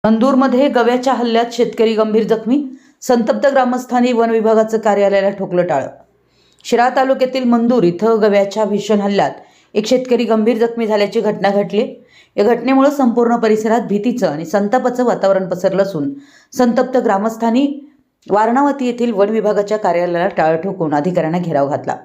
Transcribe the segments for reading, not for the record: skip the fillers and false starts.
मंदूरमध्ये गव्याच्या हल्ल्यात शेतकरी गंभीर जखमी, संतप्त ग्रामस्थांनी वन विभागाचं कार्यालयाला ठोकलं टाळं। शिराळा तालुक्यातील मंदूर इथं गव्याच्या भीषण हल्ल्यात एक शेतकरी गंभीर जखमी झाल्याची घटना घडली। या घटनेमुळे संपूर्ण परिसरात भीतीचं आणि संतापाचं वातावरण पसरलं असून संतप्त ग्रामस्थांनी वारणावती येथील वन विभागाच्या कार्यालयाला टाळं ठोकून अधिकाऱ्यांना घेराव घातला।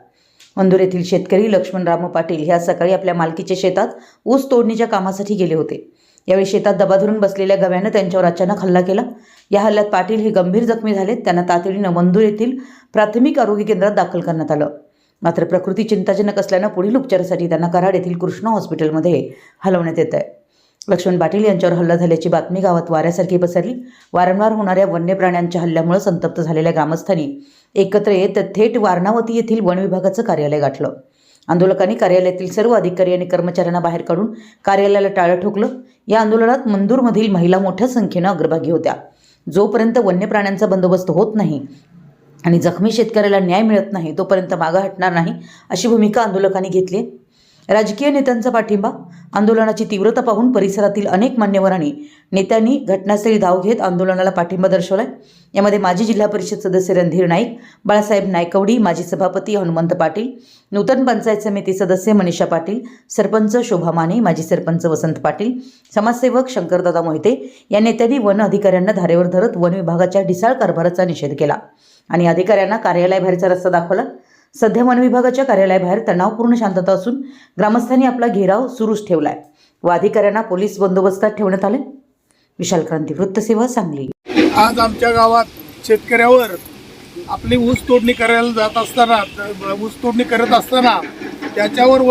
मंदूर येथील शेतकरी लक्ष्मणराव पाटील हे आज सकाळी आपल्या मालकीच्या शेतात ऊस तोडणीच्या कामासाठी गेले होते। यावेळी शेतात दबा धरून बसलेल्या गव्यानं त्यांच्यावर अचानक हल्ला केला। या हल्ल्यात पाटील हे गंभीर जखमी झाले। त्यांना तातडीनं मंदूर येथील प्राथमिक आरोग्य केंद्रात दाखल करण्यात आलं। मात्र प्रकृती चिंताजनक असल्यानं पुढील उपचारासाठी त्यांना कराड येथील कृष्णा हॉस्पिटलमध्ये हलवण्यात येत आहे। लक्ष्मण पाटील यांच्यावर हल्ला झाल्याची बातमी गावात वाऱ्यासारखी पसरली। वारंवार होणाऱ्या वन्य प्राण्यांच्या हल्ल्यामुळे संतप्त झालेल्या ग्रामस्थांनी एकत्र येत थेट वारणावती येथील वन विभागाचं कार्यालय गाठलं। आंदोलकांनी कार्यालयातील सर्व अधिकारी आणि कर्मचाऱ्यांना बाहेर काढून कार्यालयाला टाळं ठोकलं। या आंदोलनात मंदूरमधील महिला मोठ्या संख्येनं अग्रभागी होत्या। जोपर्यंत वन्य प्राण्यांचा बंदोबस्त होत नाही आणि जखमी शेतकऱ्याला न्याय मिळत नाही तोपर्यंत मागे हटणार नाही, अशी भूमिका आंदोलकांनी घेतली। राजकीय नेत्यांचा पाठिंबा। आंदोलनाची तीव्रता पाहून परिसरातील अनेक मान्यवरांनी नेत्यांनी घटनास्थळी धाव घेत आंदोलनाला पाठिंबा दर्शवलाय। यामध्ये माजी जिल्हा परिषद सदस्य रणधीर नाईक, बाळासाहेब नायकवडी, माजी सभापती हनुमंत पाटील, नूतन पंचायत समिती सदस्य मनीषा पाटील, सरपंच शोभा माने, माजी सरपंच वसंत पाटील, समाजसेवक शंकरदादा मोहिते या नेत्यांनी वन अधिकाऱ्यांना धारेवर धरत वन विभागाच्या ढिसाळ कारभाराचा निषेध केला आणि अधिकाऱ्यांना कार्यालयाबाहेरचा रस्ता दाखवला। सध्या वन विभागाच्या कार्यालयाबाहेर तणावपूर्ण शांतता असून ग्रामस्थांनी आपला घेराव सुरूच ठेवलाय व अधिकाऱ्यांना पोलीस बंदोबस्तात ठेवण्यात आले। विशाल क्रांती वृत्तसेवा सांगली। आज आमच्या गावात शेतकऱ्यावर आपली ऊस तोडणी करायला जात असताना ऊस तोडणी करत असताना त्याच्यावर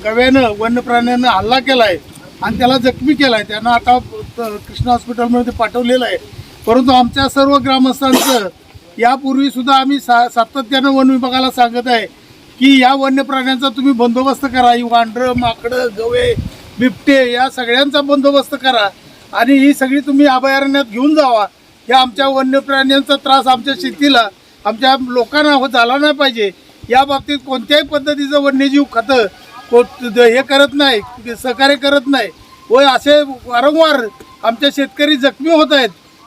गव्यानं वन्य प्राण्यानं हल्ला केलाय आणि त्याला जखमी केलाय। त्यांना आता कृष्णा हॉस्पिटलमध्ये पाठवलेलं आहे। परंतु आमच्या सर्व ग्रामस्थांचं यापूर्वी सुद्धा आम्ही सातत्यानं वन विभागाला सांगत आहे की या वन्य प्राण्यांचा तुम्ही बंदोबस्त करा। ही वांढरं, माकडं, गवे, बिबटे या सगळ्यांचा बंदोबस्त करा आणि ही सगळी तुम्ही अभयारण्यात घेऊन जावा। या आमच्या वन्य प्राण्यांचा त्रास आमच्या शेतीला, आमच्या लोकांना झाला नाही पाहिजे। या बाबतीत कोणत्याही पद्धतीचं वन्यजीव खातं हे करत नाही, सहकार्य करत नाही व असे वारंवार आमच्या शेतकरी जखमी होत आहेत।